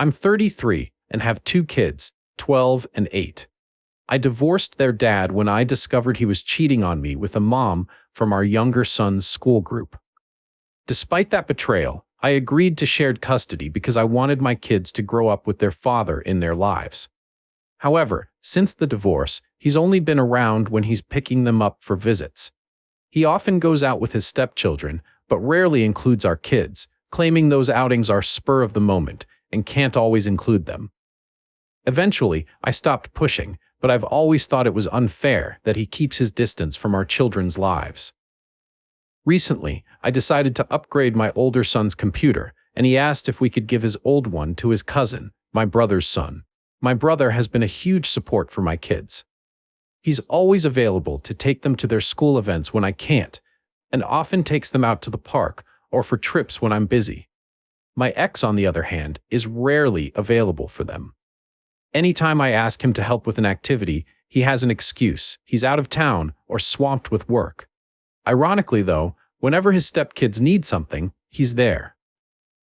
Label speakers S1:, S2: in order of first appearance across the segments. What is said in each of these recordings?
S1: I'm 33 and have two kids, 12 and 8. I divorced their dad when I discovered he was cheating on me with a mom from our younger son's school group. Despite that betrayal, I agreed to shared custody because I wanted my kids to grow up with their father in their lives. However, since the divorce, he's only been around when he's picking them up for visits. He often goes out with his stepchildren, but rarely includes our kids, claiming those outings are spur of the moment and can't always include them. Eventually, I stopped pushing, but I've always thought it was unfair that he keeps his distance from our children's lives. Recently, I decided to upgrade my older son's computer, and he asked if we could give his old one to his cousin, my brother's son. My brother has been a huge support for my kids. He's always available to take them to their school events when I can't, and often takes them out to the park or for trips when I'm busy. My ex, on the other hand, is rarely available for them. Anytime I ask him to help with an activity, he has an excuse. He's out of town or swamped with work. Ironically, though, whenever his stepkids need something, he's there.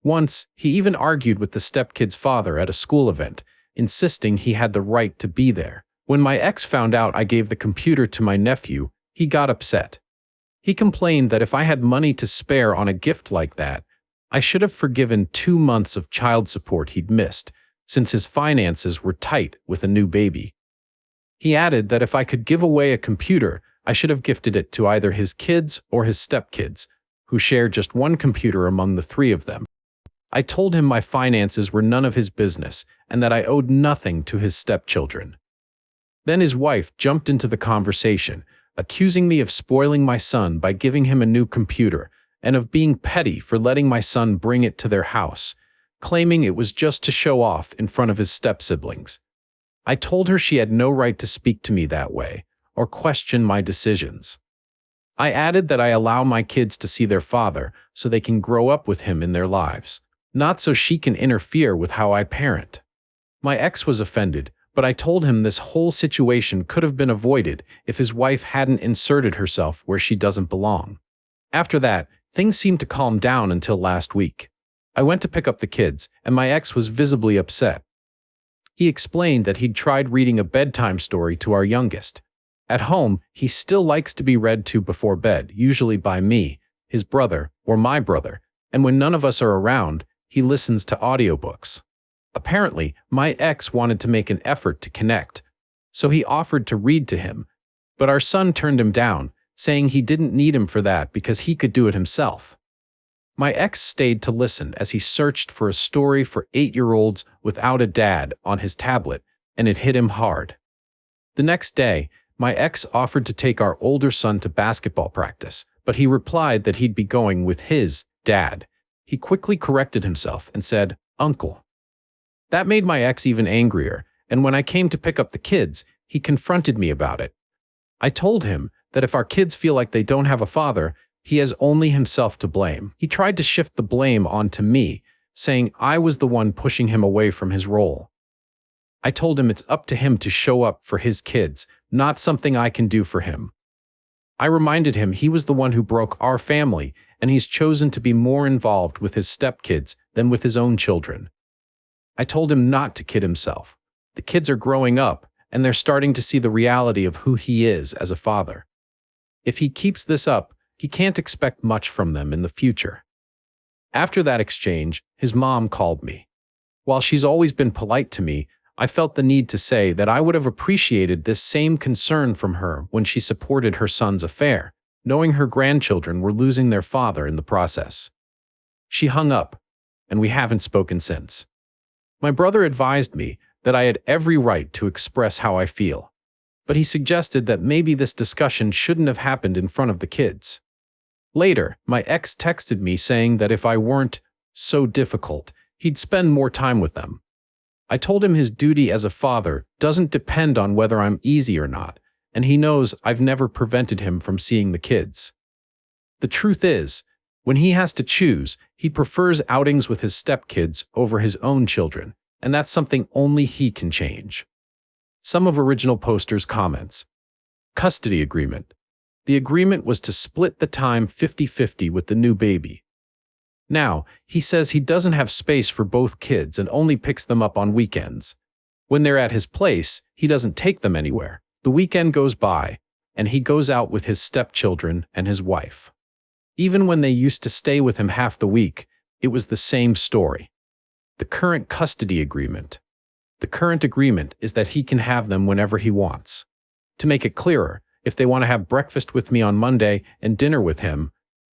S1: Once, he even argued with the stepkid's father at a school event, insisting he had the right to be there. When my ex found out I gave the computer to my nephew, he got upset. He complained that if I had money to spare on a gift like that, I should have forgiven 2 months of child support he'd missed, since his finances were tight with a new baby. He added that if I could give away a computer, I should have gifted it to either his kids or his stepkids, who share just one computer among the three of them. I told him my finances were none of his business and that I owed nothing to his stepchildren. Then his wife jumped into the conversation, accusing me of spoiling my son by giving him a new computer and of being petty for letting my son bring it to their house, claiming it was just to show off in front of his step-siblings. I told her she had no right to speak to me that way or question my decisions. I added that I allow my kids to see their father so they can grow up with him in their lives, not so she can interfere with how I parent. My ex was offended, but I told him this whole situation could have been avoided if his wife hadn't inserted herself where she doesn't belong. After that, things seemed to calm down until last week. I went to pick up the kids, and my ex was visibly upset. He explained that he'd tried reading a bedtime story to our youngest. At home, he still likes to be read to before bed, usually by me, his brother, or my brother, and when none of us are around, he listens to audiobooks. Apparently, my ex wanted to make an effort to connect, so he offered to read to him, but our son turned him down, saying he didn't need him for that because he could do it himself. My ex stayed to listen as he searched for a story for 8-year-olds without a dad on his tablet, and it hit him hard. The next day, my ex offered to take our older son to basketball practice, but he replied that he'd be going with his dad. He quickly corrected himself and said, "Uncle." That made my ex even angrier, and when I came to pick up the kids, he confronted me about it. I told him that if our kids feel like they don't have a father, he has only himself to blame. He tried to shift the blame onto me, saying I was the one pushing him away from his role. I told him it's up to him to show up for his kids, not something I can do for him. I reminded him he was the one who broke our family, and he's chosen to be more involved with his stepkids than with his own children. I told him not to kid himself. The kids are growing up, and they're starting to see the reality of who he is as a father. If he keeps this up, he can't expect much from them in the future. After that exchange, his mom called me. While she's always been polite to me, I felt the need to say that I would have appreciated this same concern from her when she supported her son's affair, knowing her grandchildren were losing their father in the process. She hung up, and we haven't spoken since. My brother advised me that I had every right to express how I feel, but he suggested that maybe this discussion shouldn't have happened in front of the kids. Later, my ex texted me saying that if I weren't so difficult, he'd spend more time with them. I told him his duty as a father doesn't depend on whether I'm easy or not, and he knows I've never prevented him from seeing the kids. The truth is, when he has to choose, he prefers outings with his stepkids over his own children, and that's something only he can change. Some of original poster's comments. Custody agreement. The agreement was to split the time 50-50 with the new baby. Now, he says he doesn't have space for both kids and only picks them up on weekends. When they're at his place, he doesn't take them anywhere. The weekend goes by, and he goes out with his stepchildren and his wife. Even when they used to stay with him half the week, it was the same story. The current custody agreement. The current agreement is that he can have them whenever he wants. To make it clearer, if they want to have breakfast with me on Monday and dinner with him,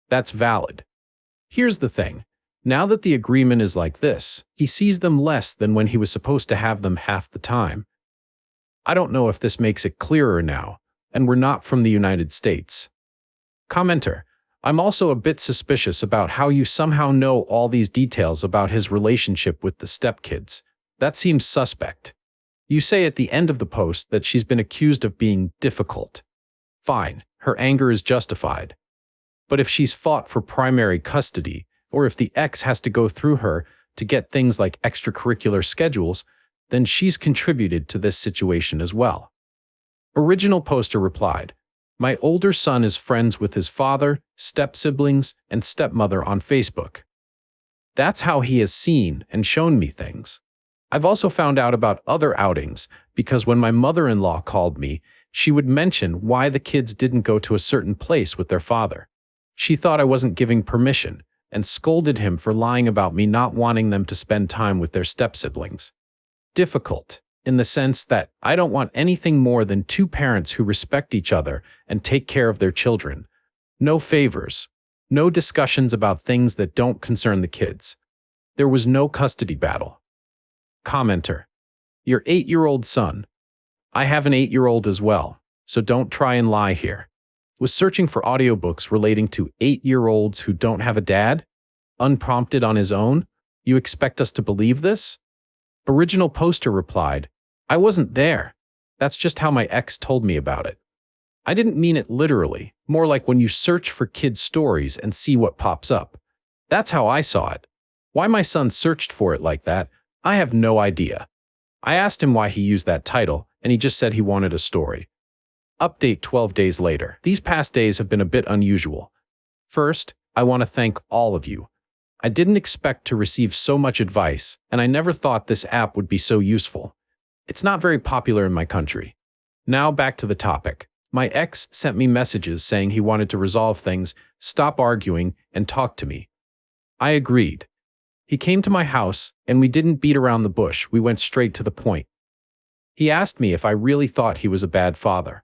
S1: that's valid. Here's the thing. Now that the agreement is like this, he sees them less than when he was supposed to have them half the time. I don't know if this makes it clearer now, and we're not from the United States. Commenter, I'm also a bit suspicious about how you somehow know all these details about his relationship with the stepkids. That seems suspect. You say at the end of the post that she's been accused of being difficult. Fine, her anger is justified. But if she's fought for primary custody, or if the ex has to go through her to get things like extracurricular schedules, then she's contributed to this situation as well. Original poster replied, "My older son is friends with his father, step-siblings, and stepmother on Facebook. That's how he has seen and shown me things. I've also found out about other outings because when my mother-in-law called me, she would mention why the kids didn't go to a certain place with their father. She thought I wasn't giving permission and scolded him for lying about me not wanting them to spend time with their step-siblings. Difficult, in the sense that I don't want anything more than two parents who respect each other and take care of their children. No favors, no discussions about things that don't concern the kids. There was no custody battle." Commenter, your 8-year-old son. I have an 8-year-old as well, so don't try and lie here. Was searching for audiobooks relating to 8-year-olds who don't have a dad? Unprompted on his own? You expect us to believe this? Original poster replied, I wasn't there. That's just how my ex told me about it. I didn't mean it literally, more like when you search for kids' stories and see what pops up. That's how I saw it. Why my son searched for it like that, I have no idea. I asked him why he used that title, and he just said he wanted a story. Update 12 days later. These past days have been a bit unusual. First, I want to thank all of you. I didn't expect to receive so much advice, and I never thought this app would be so useful. It's not very popular in my country. Now back to the topic. My ex sent me messages saying he wanted to resolve things, stop arguing, and talk to me. I agreed. He came to my house, and we didn't beat around the bush, we went straight to the point. He asked me if I really thought he was a bad father.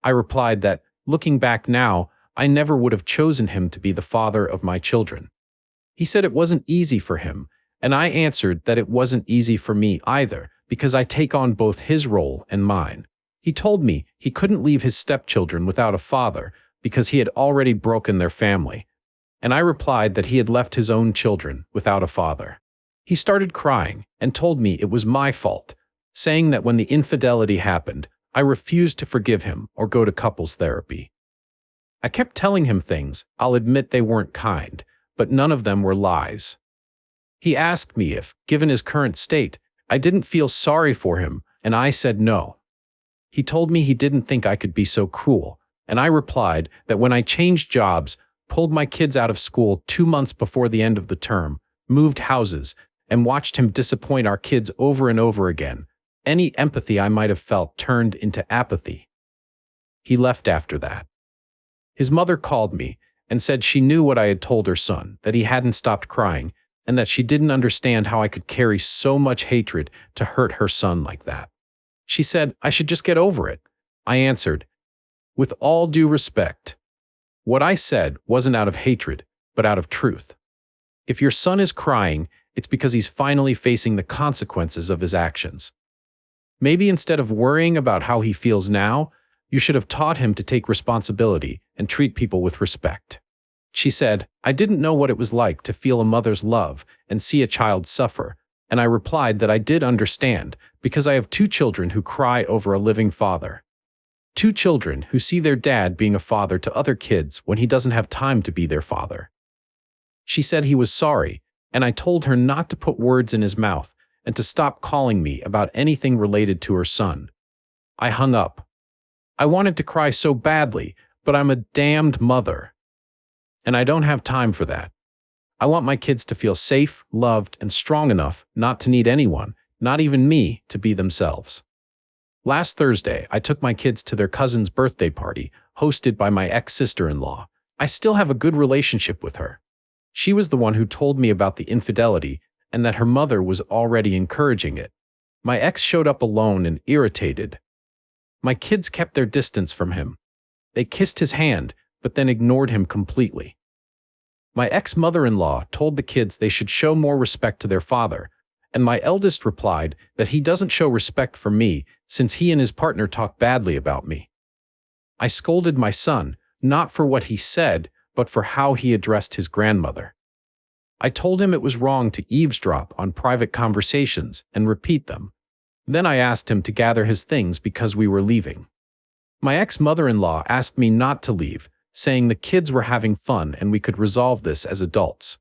S1: I replied that, looking back now, I never would have chosen him to be the father of my children. He said it wasn't easy for him, and I answered that it wasn't easy for me either, because I take on both his role and mine. He told me he couldn't leave his stepchildren without a father because he had already broken their family. And I replied that he had left his own children without a father. He started crying and told me it was my fault, saying that when the infidelity happened, I refused to forgive him or go to couples therapy. I kept telling him things, I'll admit they weren't kind, but none of them were lies. He asked me if, given his current state, I didn't feel sorry for him, and I said no. He told me he didn't think I could be so cruel, and I replied that when I changed jobs, pulled my kids out of school 2 months before the end of the term, moved houses, and watched him disappoint our kids over and over again, any empathy I might have felt turned into apathy. He left after that. His mother called me and said she knew what I had told her son, that he hadn't stopped crying, and that she didn't understand how I could carry so much hatred to hurt her son like that. She said I should just get over it. I answered, with all due respect, what I said wasn't out of hatred, but out of truth. If your son is crying, it's because he's finally facing the consequences of his actions. Maybe instead of worrying about how he feels now, you should have taught him to take responsibility and treat people with respect. She said, I didn't know what it was like to feel a mother's love and see a child suffer, and I replied that I did understand because I have 2 children who cry over a living father. 2 children who see their dad being a father to other kids when he doesn't have time to be their father. She said he was sorry, and I told her not to put words in his mouth and to stop calling me about anything related to her son. I hung up. I wanted to cry so badly, but I'm a damned mother. And I don't have time for that. I want my kids to feel safe, loved, and strong enough not to need anyone, not even me, to be themselves. Last Thursday, I took my kids to their cousin's birthday party, hosted by my ex-sister-in-law. I still have a good relationship with her. She was the one who told me about the infidelity and that her mother was already encouraging it. My ex showed up alone and irritated. My kids kept their distance from him. They kissed his hand, but then ignored him completely. My ex-mother-in-law told the kids they should show more respect to their father, and my eldest replied that he doesn't show respect for me since he and his partner talk badly about me. I scolded my son, not for what he said, but for how he addressed his grandmother. I told him it was wrong to eavesdrop on private conversations and repeat them. Then I asked him to gather his things because we were leaving. My ex-mother-in-law asked me not to leave, saying the kids were having fun and we could resolve this as adults.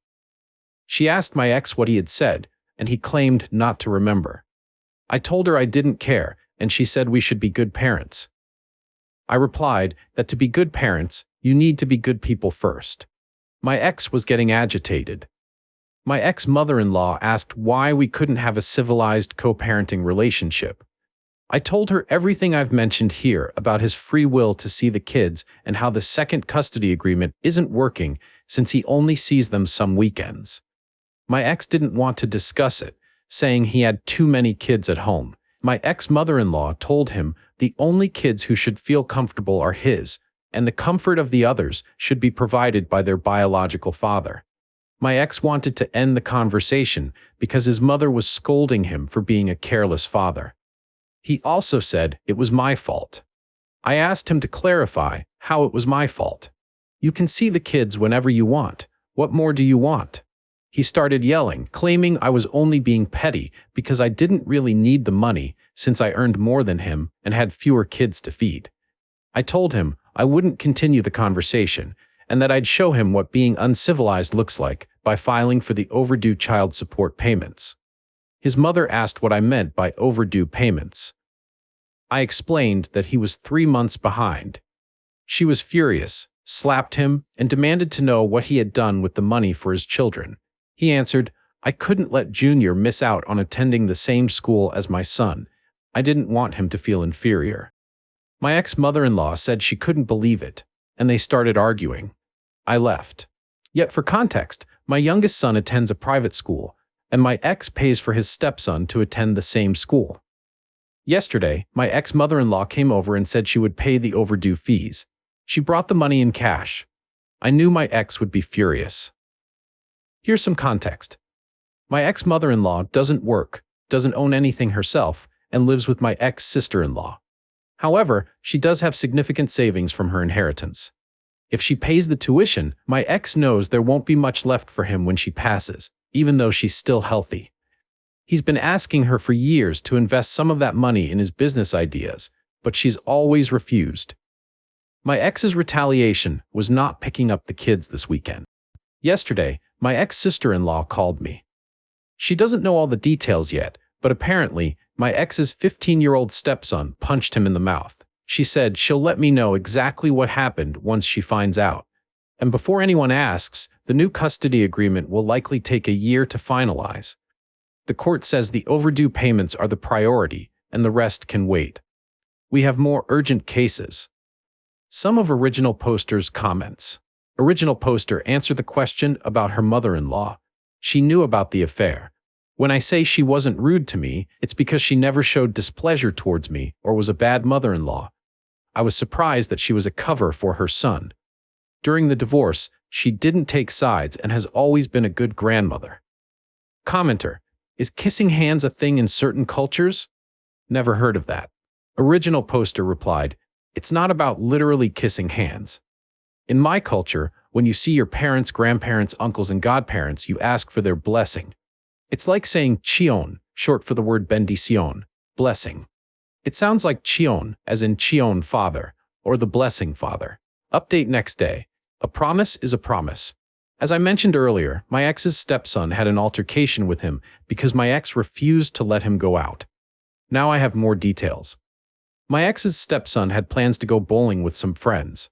S1: She asked my ex what he had said, and he claimed not to remember. I told her I didn't care, and she said we should be good parents. I replied that to be good parents, you need to be good people first. My ex was getting agitated. My ex-mother-in-law asked why we couldn't have a civilized co-parenting relationship. I told her everything I've mentioned here about his free will to see the kids and how the second custody agreement isn't working since he only sees them some weekends. My ex didn't want to discuss it, saying he had too many kids at home. My ex-mother-in-law told him the only kids who should feel comfortable are his, and the comfort of the others should be provided by their biological father. My ex wanted to end the conversation because his mother was scolding him for being a careless father. He also said it was my fault. I asked him to clarify how it was my fault. You can see the kids whenever you want. What more do you want? He started yelling, claiming I was only being petty because I didn't really need the money since I earned more than him and had fewer kids to feed. I told him I wouldn't continue the conversation and that I'd show him what being uncivilized looks like by filing for the overdue child support payments. His mother asked what I meant by overdue payments. I explained that he was 3 months behind. She was furious, slapped him, and demanded to know what he had done with the money for his children. He answered, I couldn't let Junior miss out on attending the same school as my son. I didn't want him to feel inferior. My ex-mother-in-law said she couldn't believe it, and they started arguing. I left. Yet for context, my youngest son attends a private school, and my ex pays for his stepson to attend the same school. Yesterday, my ex-mother-in-law came over and said she would pay the overdue fees. She brought the money in cash. I knew my ex would be furious. Here's some context. My ex-mother-in-law doesn't work, doesn't own anything herself, and lives with my ex-sister-in-law. However, she does have significant savings from her inheritance. If she pays the tuition, my ex knows there won't be much left for him when she passes, even though she's still healthy. He's been asking her for years to invest some of that money in his business ideas, but she's always refused. My ex's retaliation was not picking up the kids this weekend. Yesterday, my ex-sister-in-law called me. She doesn't know all the details yet, but apparently, my ex's 15-year-old stepson punched him in the mouth. She said she'll let me know exactly what happened once she finds out. And before anyone asks, the new custody agreement will likely take a year to finalize. The court says the overdue payments are the priority, and the rest can wait. We have more urgent cases. Some of Original Poster's comments. Original Poster answered the question about her mother-in-law. She knew about the affair. When I say she wasn't rude to me, it's because she never showed displeasure towards me or was a bad mother-in-law. I was surprised that she was a cover for her son. During the divorce, she didn't take sides and has always been a good grandmother. Commenter. Is kissing hands a thing in certain cultures? Never heard of that. Original Poster replied, it's not about literally kissing hands. In my culture, when you see your parents, grandparents, uncles, and godparents, you ask for their blessing. It's like saying chion, short for the word bendición, blessing. It sounds like chion, as in chion father, or the blessing father. Update next day. A promise is a promise. As I mentioned earlier, my ex's stepson had an altercation with him because my ex refused to let him go out. Now I have more details. My ex's stepson had plans to go bowling with some friends.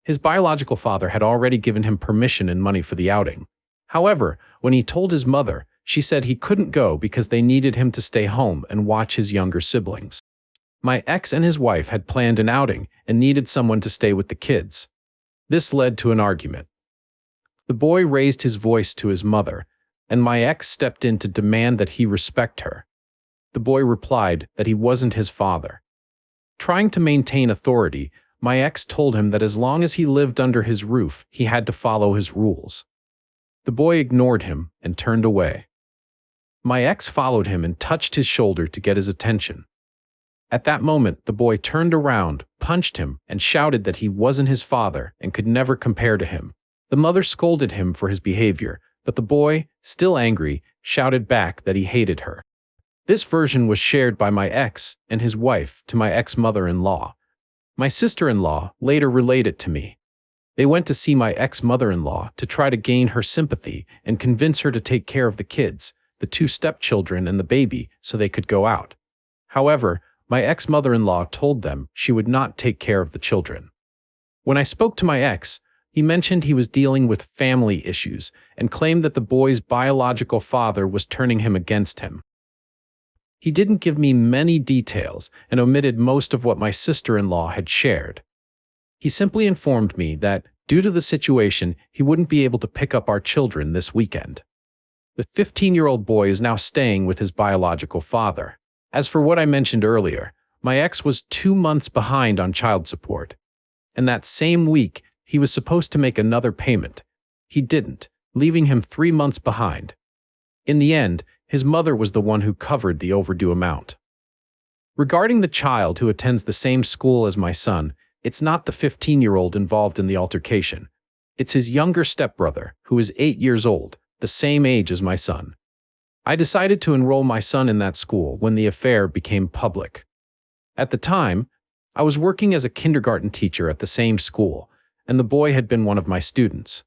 S1: His biological father had already given him permission and money for the outing. However, when he told his mother, she said he couldn't go because they needed him to stay home and watch his younger siblings. My ex and his wife had planned an outing and needed someone to stay with the kids. This led to an argument. The boy raised his voice to his mother, and my ex stepped in to demand that he respect her. The boy replied that he wasn't his father. Trying to maintain authority, my ex told him that as long as he lived under his roof, he had to follow his rules. The boy ignored him and turned away. My ex followed him and touched his shoulder to get his attention. At that moment, the boy turned around, punched him, and shouted that he wasn't his father and could never compare to him. The mother scolded him for his behavior, but the boy, still angry, shouted back that he hated her. This version was shared by my ex and his wife to my ex-mother-in-law. My sister-in-law later relayed it to me. They went to see my ex-mother-in-law to try to gain her sympathy and convince her to take care of the kids, the 2 stepchildren and the baby, so they could go out. However, my ex-mother-in-law told them she would not take care of the children. When I spoke to my ex, he mentioned he was dealing with family issues and claimed that the boy's biological father was turning him against him. He didn't give me many details and omitted most of what my sister-in-law had shared. He simply informed me that, due to the situation, he wouldn't be able to pick up our children this weekend. The 15-year-old boy is now staying with his biological father. As for what I mentioned earlier, my ex was 2 months behind on child support. And that same week, he was supposed to make another payment. He didn't, leaving him 3 months behind. In the end, his mother was the one who covered the overdue amount. Regarding the child who attends the same school as my son, it's not the 15-year-old involved in the altercation. It's his younger stepbrother, who is 8 years old, the same age as my son. I decided to enroll my son in that school when the affair became public. At the time, I was working as a kindergarten teacher at the same school, and the boy had been one of my students.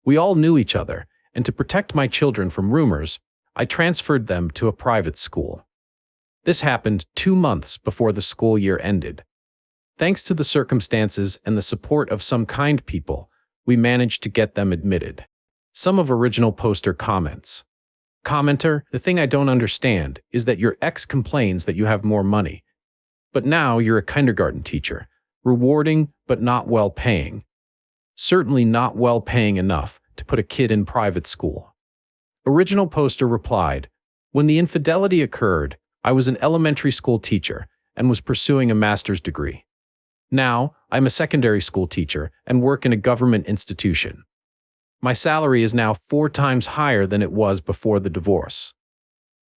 S1: We all knew each other, and to protect my children from rumors, I transferred them to a private school. This happened 2 months before the school year ended. Thanks to the circumstances and the support of some kind people, we managed to get them admitted. Some of original poster comments. Commenter, the thing I don't understand is that your ex complains that you have more money. But now you're a kindergarten teacher, rewarding but not well paying. Certainly not well paying enough to put a kid in private school. Original poster replied, when the infidelity occurred, I was an elementary school teacher and was pursuing a master's degree. Now, I'm a secondary school teacher and work in a government institution. My salary is now 4 times higher than it was before the divorce.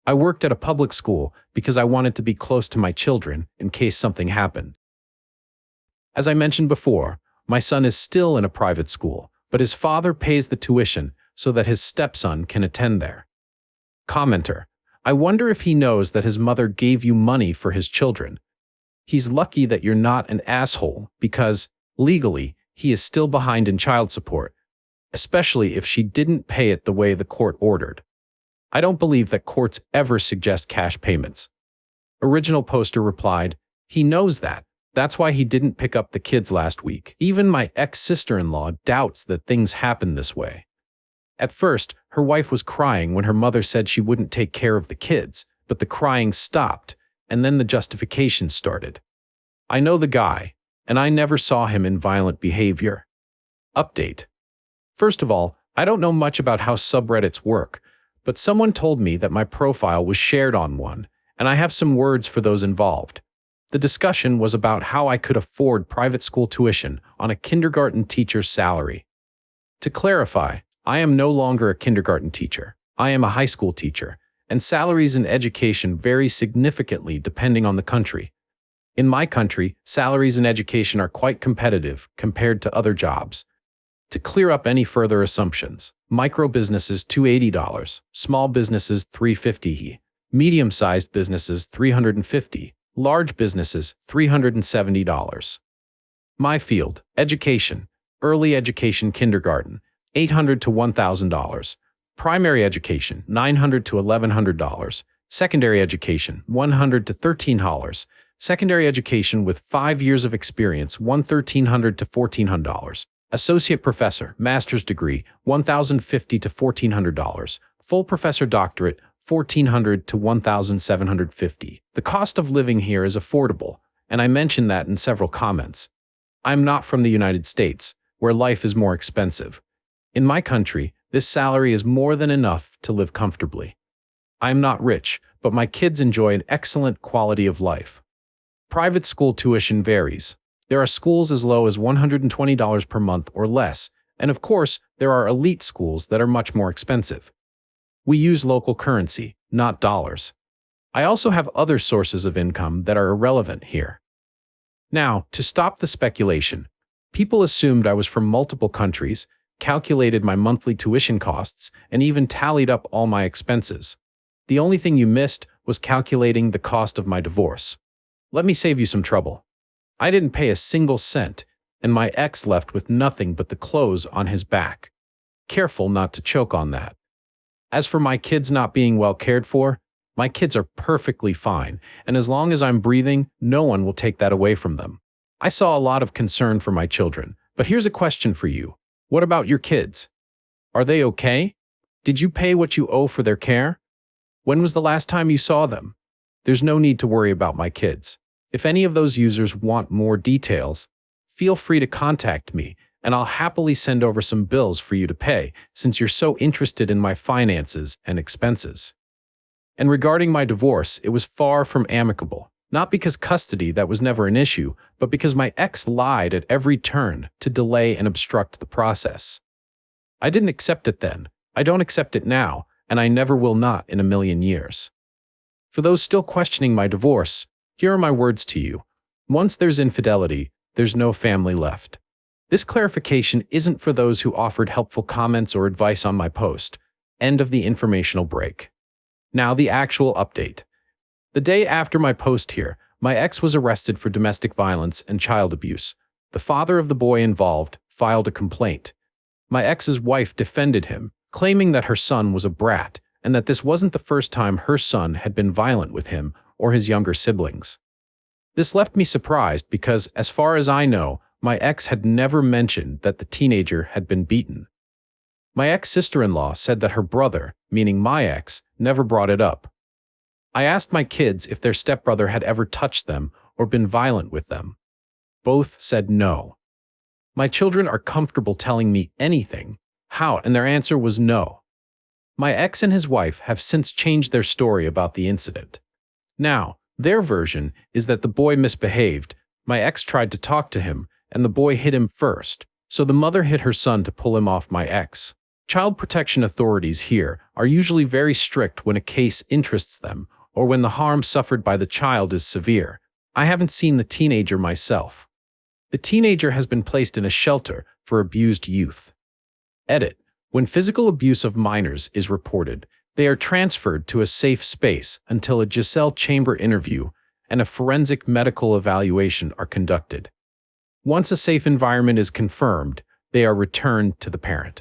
S1: I worked at a public school because I wanted to be close to my children in case something happened. As I mentioned before, my son is still in a private school, but his father pays the tuition so that his stepson can attend there. Commenter, I wonder if he knows that his mother gave you money for his children. He's lucky that you're not an asshole because, legally, he is still behind in child support, especially if she didn't pay it the way the court ordered. I don't believe that courts ever suggest cash payments. Original poster replied, he knows that. That's why he didn't pick up the kids last week. Even my ex-sister-in-law doubts that things happen this way. At first, her wife was crying when her mother said she wouldn't take care of the kids, but the crying stopped, and then the justification started. I know the guy, and I never saw him in violent behavior. Update. First of all, I don't know much about how subreddits work, but someone told me that my profile was shared on one, and I have some words for those involved. The discussion was about how I could afford private school tuition on a kindergarten teacher's salary. To clarify, I am no longer a kindergarten teacher. I am a high school teacher, and salaries in education vary significantly depending on the country. In my country, salaries in education are quite competitive compared to other jobs. To clear up any further assumptions, micro businesses $280, small businesses $350, medium-sized businesses $350, large businesses $370. My field, education, early education kindergarten, $800 to $1,000, primary education $900 to $1,100, secondary education $100 to $1,300, secondary education with 5 years of experience $1,300 to $1,400, Associate professor, master's degree, $1,050 to $1,400. Full professor doctorate, $1,400 to $1,750. The cost of living here is affordable, and I mentioned that in several comments. I'm not from the United States, where life is more expensive. In my country, this salary is more than enough to live comfortably. I'm not rich, but my kids enjoy an excellent quality of life. Private school tuition varies. There are schools as low as $120 per month or less, and of course, there are elite schools that are much more expensive. We use local currency, not dollars. I also have other sources of income that are irrelevant here. Now, to stop the speculation, people assumed I was from multiple countries, calculated my monthly tuition costs, and even tallied up all my expenses. The only thing you missed was calculating the cost of my divorce. Let me save you some trouble. I didn't pay a single cent, and my ex left with nothing but the clothes on his back. Careful not to choke on that. As for my kids not being well cared for, my kids are perfectly fine, and as long as I'm breathing, no one will take that away from them. I saw a lot of concern for my children, but here's a question for you. What about your kids? Are they okay? Did you pay what you owe for their care? When was the last time you saw them? There's no need to worry about my kids. If any of those users want more details, feel free to contact me, and I'll happily send over some bills for you to pay, since you're so interested in my finances and expenses. And regarding my divorce, it was far from amicable. Not because custody, that was never an issue, but because my ex lied at every turn to delay and obstruct the process. I didn't accept it then, I don't accept it now, and I never will not in a million years. For those still questioning my divorce, here are my words to you. Once there's infidelity, there's no family left. This clarification isn't for those who offered helpful comments or advice on my post. End of the informational break. Now the actual update. The day after my post here, my ex was arrested for domestic violence and child abuse. The father of the boy involved filed a complaint. My ex's wife defended him, claiming that her son was a brat and that this wasn't the first time her son had been violent with him or his younger siblings. This left me surprised because, as far as I know, my ex had never mentioned that the teenager had been beaten. My ex-sister-in-law said that her brother, meaning my ex, never brought it up. I asked my kids if their stepbrother had ever touched them or been violent with them. Both said no. My children are comfortable telling me anything, how, and their answer was no. My ex and his wife have since changed their story about the incident. Now, their version is that the boy misbehaved, my ex tried to talk to him, and the boy hit him first, so the mother hit her son to pull him off my ex. Child protection authorities here are usually very strict when a case interests them or when the harm suffered by the child is severe. I haven't seen the teenager myself. The teenager has been placed in a shelter for abused youth. Edit. When physical abuse of minors is reported, they are transferred to a safe space until a Giselle chamber interview and a forensic medical evaluation are conducted. Once a safe environment is confirmed, they are returned to the parent.